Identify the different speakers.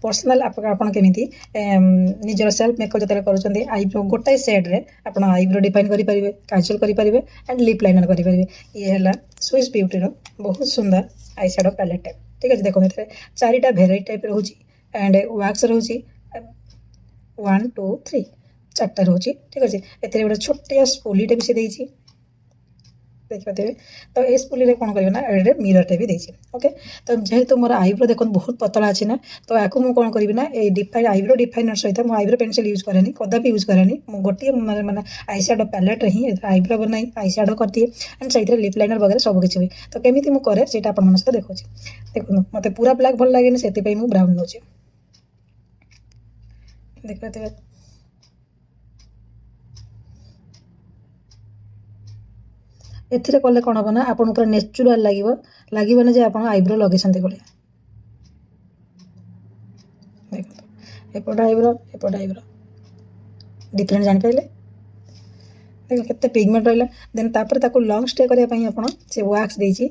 Speaker 1: Personal आपण केमी निजर सेल्फ मेकअप जो करुँच आईब्रो गोटाए सेड्रे आप आईब्रो डिफाइन करेंगे काजल करेंगे एंड लिप लाइनर करेंगे। ये है स्विस ब्यूटी बहुत सुंदर आई शेडो पैलेट टाइप ठीक है। देखो ये चारिटा भेराइटी टाइप रोचे एंड वैक्स रोचे 1 2 3 4टा रोचे ठीक अच्छे। ए गोटे छोटिया स्पूलीटे भी सी देखिए देखिए तो ये स्पूली कौन करेंगे ना ये मिररटे भी देती ओके। तो जेहेतु मोर आईब्रो देखो बहुत पतला अच्छी ना तो या मुझे कौन करी ना डिफाइन आईब्रो डिफाइनर सहित मुझे आईब्रो पेंसिल यूज करेनि कदापि यूज करेनि गोटे मैंने आई शेडो पैलेट ही आईब्रो बनाई आई शेडो कर दिए एंड से लिप लाइनर वगैरह सब किसी भी तो केमी मुझे से आप सहित देखो देखो मत पूरा ब्लैक भल लगे से ब्राउन नौचे देखिए एथिरे कले कौन हम ना आपन पूरा नेचुराल लगे ना जे आप आईब्रो लगे भाया देखो एपट आईब्रो डिफरेंट जापारे देखो केते पिगमेंट रहा देन तापर ताको लॉन्ग स्टे करने आप से वैक्स देछि